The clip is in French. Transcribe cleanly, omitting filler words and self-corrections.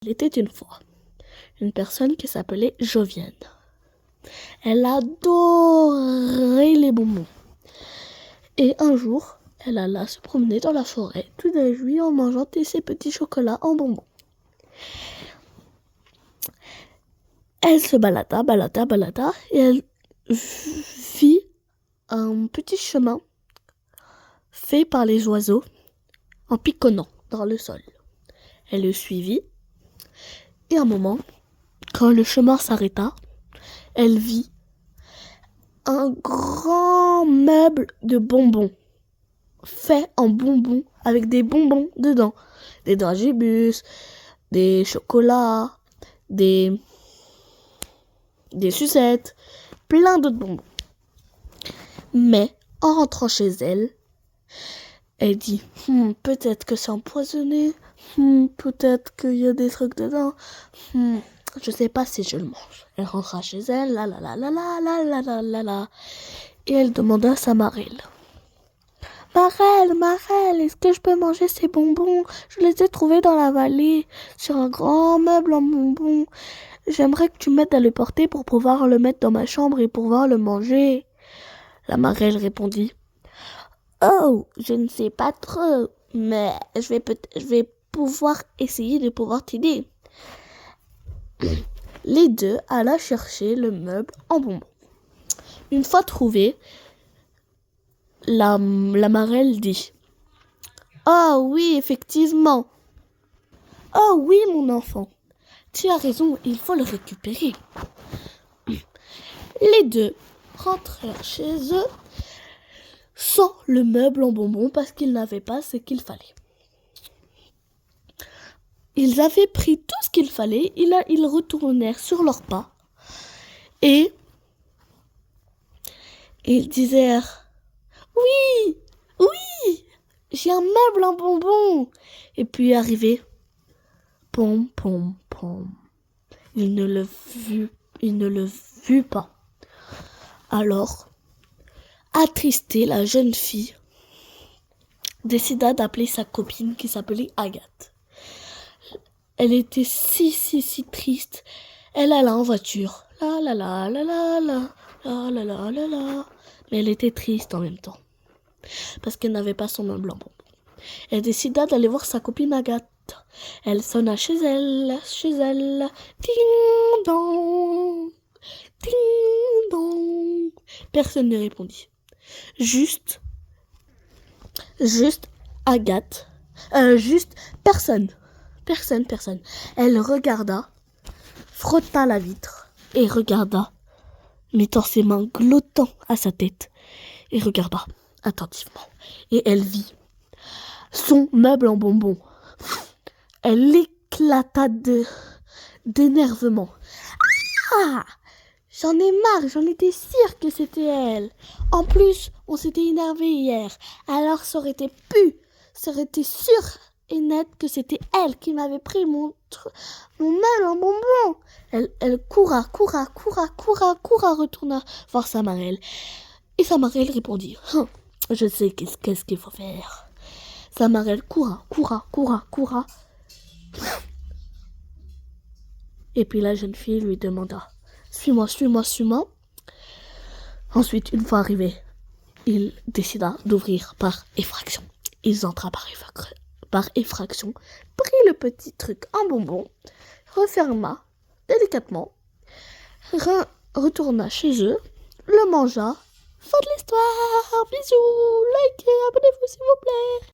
Il était une fois une personne qui s'appelait Jovienne. Elle adorait les bonbons. Et un jour, elle alla se promener dans la forêt, tout réjouie en mangeant ses petits chocolats en bonbons. Elle se balada, et elle vit un petit chemin fait par les oiseaux en piquant dans le sol. Elle le suivit, et à un moment, quand le chemin s'arrêta, elle vit un grand meuble de bonbons, fait en bonbons, avec des bonbons dedans. Des dragibus, des chocolats, des sucettes, plein d'autres bonbons. Mais, en rentrant chez elle, elle dit, peut-être que c'est empoisonné, peut-être qu'il y a des trucs dedans, je sais pas si je le mange. Elle rentra chez elle, et elle demanda à sa marelle. Marelle, est-ce que je peux manger ces bonbons? Je les ai trouvés dans la vallée, sur un grand meuble en bonbons. J'aimerais que tu m'aides à le porter pour pouvoir le mettre dans ma chambre et pouvoir le manger. La marelle répondit, oh, je ne sais pas trop, mais je vais pouvoir essayer de pouvoir t'aider. Les deux alla chercher le meuble en bonbons. Une fois trouvé, la marelle dit, oh oui, effectivement. Oh oui, mon enfant. Tu as raison, il faut le récupérer. Les deux rentrèrent chez eux sans le meuble en bonbons parce qu'ils n'avaient pas ce qu'il fallait. Ils avaient pris tout ce qu'il fallait, ils retournèrent sur leurs pas et ils disèrent « Oui, j'ai un meuble en bonbons !» Et puis arrivé, pom, pom, pom. Il ne le vit pas. Alors, attristée, la jeune fille décida d'appeler sa copine qui s'appelait Agathe. Elle était si triste. Elle alla en voiture. Mais elle était triste en même temps. Parce qu'elle n'avait pas son meuble en bonbons. Elle décida d'aller voir sa copine Agathe. Elle sonna chez elle. Ding dong. Ding dong. Personne ne répondit. Juste Agathe. Juste personne. Personne. Elle regarda, frotta la vitre et regarda, mettant ses mains glottant à sa tête et regarda attentivement. Et elle vit son meuble en bonbons. Elle éclata d'énervement. Ah! J'en ai marre, j'en étais sûre que c'était elle. En plus, on s'était énervé hier, alors ça aurait été sûr et net que c'était elle qui m'avait pris mon meuble en bonbons. Elle coura, retourna voir sa marelle. Et sa marelle répondit, je sais qu'est-ce qu'il faut faire. Sa marelle coura. Et puis la jeune fille lui demanda, suis-moi. Ensuite, une fois arrivé, il décida d'ouvrir par effraction. Il entra par effraction, prit le petit truc en bonbon, referma délicatement, retourna chez eux, le mangea. Fin de l'histoire.